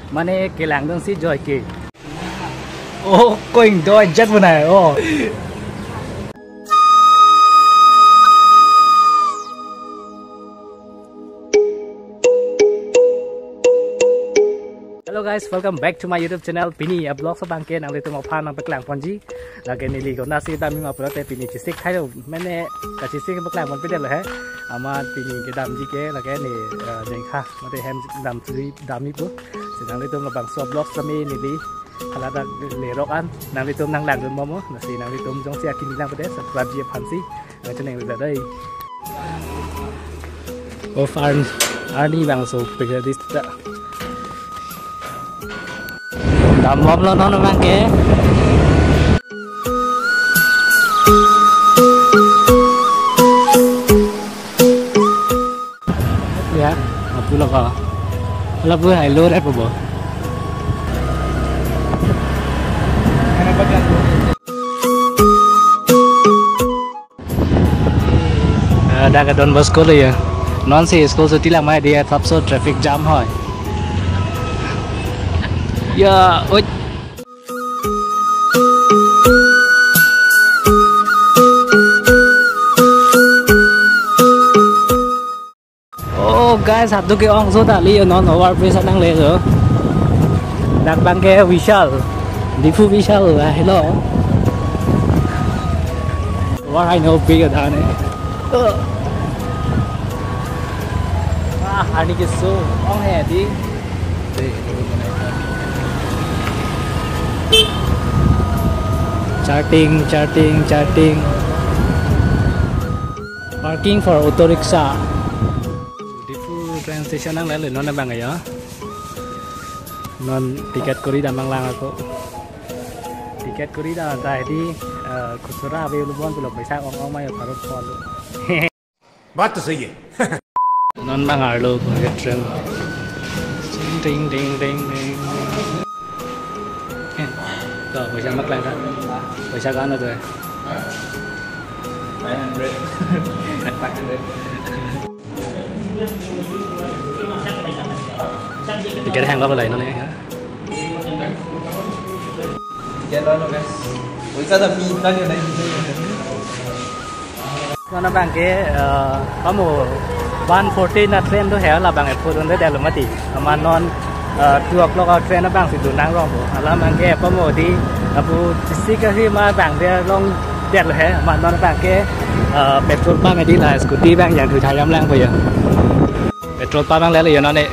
Mana kelang dong si Joy ke. Oh, going Joy jet mana? Oh. Hello guys, welcome back to my YouTube channel. Pini vlog sa bangke nang lito mapan nang beklang ponji. Lagi nili ko nasi dami upload te pini chisik thayo. Mene ka chisik beklang pon pidel hai. Ama pini ke dam ji ke lagi ni jengkha mate hem dam tri dami bu. Sedang lito ngabang so vlog sami nili. Kalau ada lerokan nang lito nang lang dun momo nasi nang lito jong sia kini nang pede subscribe ji phansi. Cho nên là đây. Oh farn ani bang so picture this. Đầm mồm lên nó mang kìa. Lihat, apa lah kau? Lah buat hello dah apa? Dah ke Don Bosco le ya. Non si school tu tilang mai dia top so traffic jam hoi. Ya, oi. Oh guys, satu ke ong so tak lihat non overbridge nang le rồi. Đang bang ke Vishal, Difu Vishal là hello. What I know big ở đây. Hari ke so ong hai đi. Charting. Parking for auto rickshaw. Difu train station nang lain non bang ya. Non tiket kuri dan bang lang aku. Tiket kuri dah tadi खुसरा वे लुबन को पैसा ong mai pharo phol. बात तो सही है. Non bang arlo ke train. Ding. Rồi, पैसा mắc lại đó. पैसा có nữa rồi. 500. 500. Tiket hàng có lại nó này hả? Tiket đó guys. Ủa sao là pin tao như này? Nó bằng cái có một 140 là train đó héo là bằng cái phô đồn đấy đẹp lắm mà tỷ. Mà non chuộc lo train nó bằng sự đủ năng rồi. Là bằng cái có một tí abu chisik khi mà bằng cái long đẹp rồi hết mà nó bằng cái petrol pump này đi là scooty bằng dạng thử thai âm lang bây giờ. Petrol pump bằng lẽ là nó này.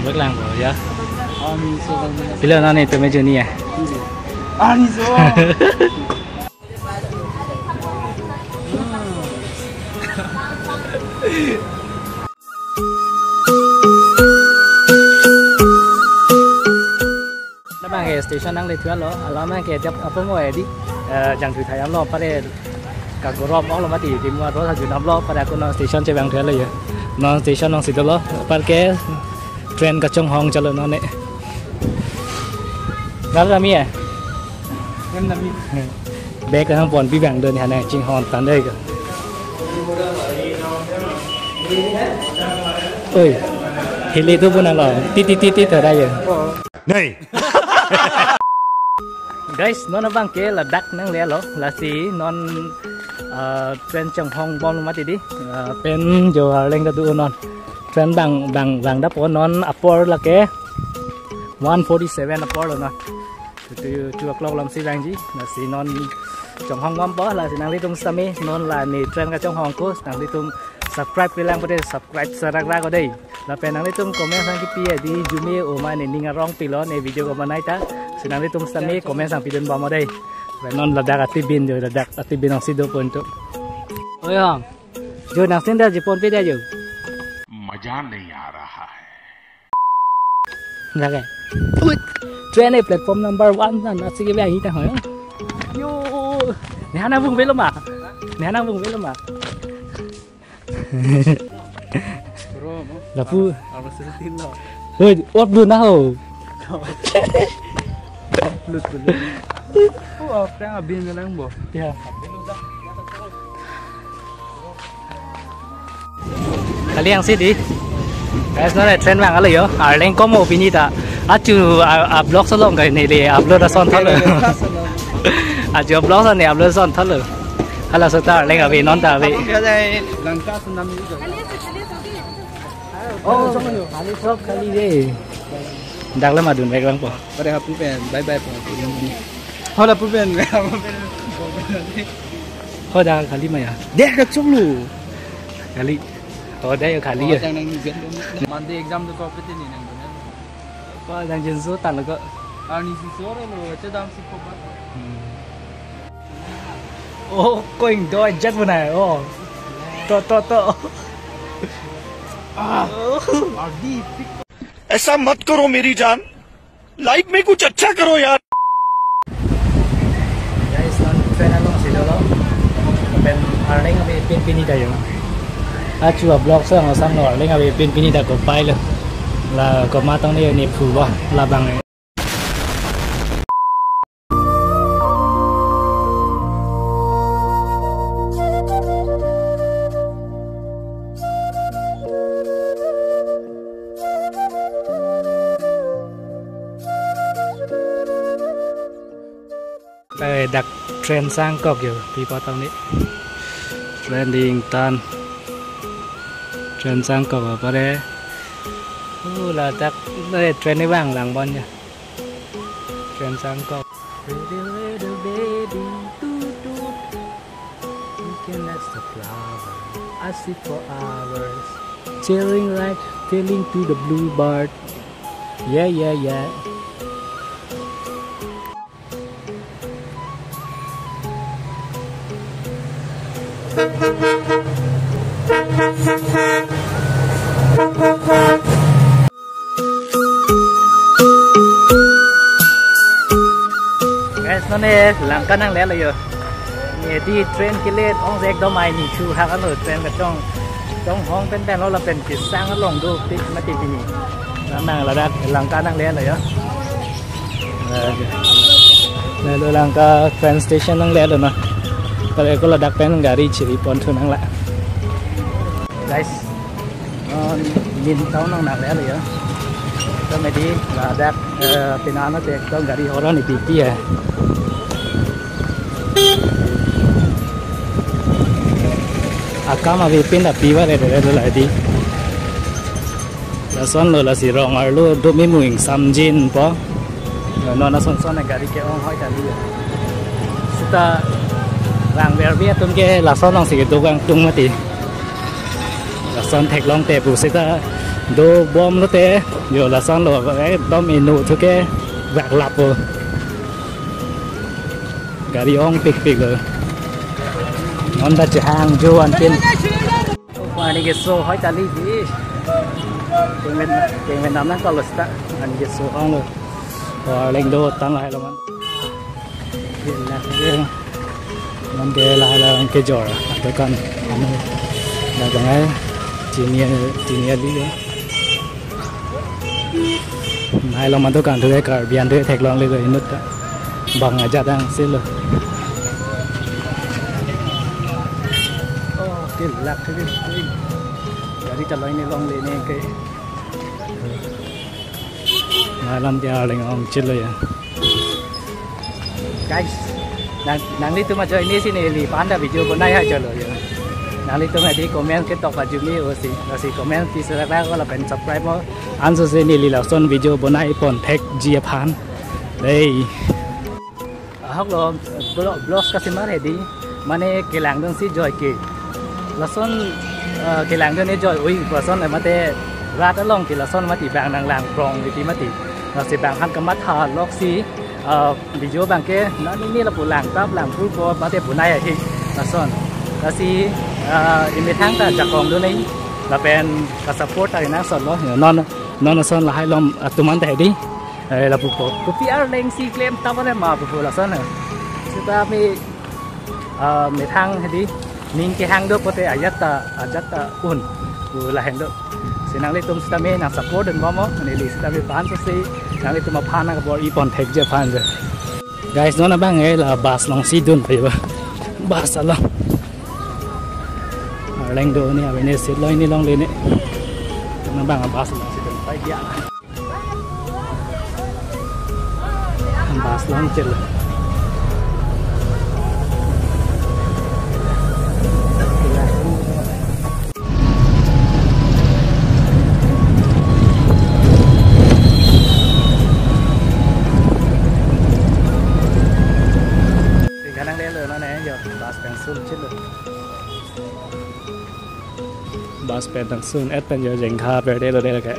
Bước lang rồi ya. Bây giờ nó này tụi mấy chuyện này. Nó bằng cái station năng lấy thuyền lo, là mang cái chấp apa mau đi, jangan thử thay lo, pada các group orang lo mati, di mua roda juga lo, pada aku non station cewang thuyền lo ya, non station non situ lo, pada cái train kacung hong jalan non ne, dah lami ya? Em làm gì? Bé cái hàng bồn bị bảng đơn này chinh hòn tán đây cơ. Ôi, heli tu pun ada, tít ở đây rồi. नहीं. Guys, non bang ke là dak nang le lo, là si non train trong hong bom lumati di, pen jo leng da tu non. Train bang đắp non upper là ke 147 upper rồi non. Từ chuộc lâu làm si bang gì, là si non trong hong bom bó là si nang li tung sami, non là ni train ka trong hong ko, nang li tung subscribe ke lang pada subscribe serak ko dei. La penang li tung komen sang kipi di jumi o ma ne ninga rong pilon ne video ko manai ta. Sinang li tung sami komen sang pidon ba mo dei. Non ladak ati bin jo ladak ati bin ang sido pon tu. Oi hong. Jo nang sin da jipon pe dia jo. मजा नहीं आ रहा है. Lagi. Train này platform number 1 là nó sẽ cái gì ta hỏi. Yo. Nè hắn đang vùng bên mà. Là phu. Ôi, ốp luôn đó hổ. orang abin lang bo. Ya. Kalian sih di. Guys, nó là trend vàngอะไรyo. Lên có một bên ta. Chú upload solo cái này để upload ra son thôi rồi. Chú upload ra này upload son thôi rồi. Hay là sao lên ở bên non ta về. Cái này lần cá số 5 rồi. Oh, kali shop kali deh. Dak lah madun baik bang po. Pada hapu pen, bye bye po. Hola hapu pen, hapu pen. Oh dah kali mah ya. Deh dak chok lu. Kali. Oh dah ya kali ya. Yang nang ni mandi exam tu kau peti ni nang. Có đang trên số tầng là có. Ni si sore lu, cedam si ko ba. Oh, coin đôi jet vừa này. Oh. To. ऐसा मत करो मेरी जान लाइफ में कुछ अच्छा करो यार Guys, non trend along sih dulu. Ben arling abe pin pini dah yo. Chua blog sang sang no arling abe pin pini dah ko pai le. Là có ma tông này niệm phù ba là bằng này. Đây đặt trend sang cọc kiểu vì bao tông đấy. Trending tan. Trend sang cọc ở bên đây. Là chắc đây trend này vàng làng bon nha. Trend sang cọc. I sit for hours, chilling right, feeling to the blue bird. Yeah. Guys, nó này làm cái năng lẽ là giờ nghe đi train cái lên ông dẹp đâu mày nhỉ chú hàng ăn ở train cái trongห้องเป็นเราเป็นจิตสร้างก็ลงดูติมาติดนี่นั่นนั่งเราได้làm cái năng lẽ là giờ nàyเราlàm cái train station năng lẽ rồi nè cái có là đặt pen gari chỉ pon thôi năng lại guys nhìn tao năng lẽ là giờ cái này đi là đặt bên anh nó để tao gari họ đó này bị à Akama pin da piwa re lại đi là son lo là si rong ar lo do mi muing samjin po nó son này gari ke ong hoi ta đi kita rang ver bia tum ke là son long si do gang tung ma ti là son thek long te pu kita do bom nó te yo là son lo cái bom inu thu ke vạc lap po gari ong pik rồi non đã chỉ hàng vô ăn tiền qua đi cái số hỏi ta đi gì tiền mình làm năng có lực đó anh cái số ông rồi và lên đô tăng lại là mình cái là cái giỏ tôi cần là cái này chỉ nhẹ đi nữa hai lòng mình tôi cần thuê cả biển thuê thạch lòng lên rồi nút bằng ở chợ đang xin luôn cái lạc cái đi chặt lấy này long lên này cái mà làm cho lên ông chết rồi guys nang đi tôi mà chơi ní xin này thì bán đã video bữa nay hay chơi rồi nang đi tôi mà đi comment cái tộc và chụp ní ở gì comment thì sẽ ra có là phần subscribe đó anh sẽ xin này là son video bữa nay còn tag gia pan đây học lo blog cái gì mà này đi mà này cái làng đang xin rồi kì là son cái làng đó này rồi ui và son này mà thế ra tới long thì là son mà thì bảng làng prong thì mà thì là sẽ bảng han cái mắt hà lóc xí video bảng kia nóนี่là phụ làng táp làng phụ bò mà thế phụ này thì là son là xí in tháng taจากของด้วยนี่làเป็นการ support อะไรนะson đó non là son là hai lom tụi mình để đi là phụ phía lên xí claim tao có thể mà phụ là son này chúng ta mấy tháng hay đi mình cái hàng đó có thể ajat un là hàng đó sẽ năng lên tôm stame năng support đến bao mốt này lì stame pan số si năng lên tôm pan năng có ipon thạch je pan rồi guys nó là bang ấy là bus long si dun phải ba bus là lên đồ này bên này xịt lôi ni long lên đấy nó bang là bus long si dun phải dia bus long chết rồi khả năng đen rồi nó nè giờ bus đang xuống chết rồi bus đang xuống ép bên giờ dành kha về đây rồi đây là cái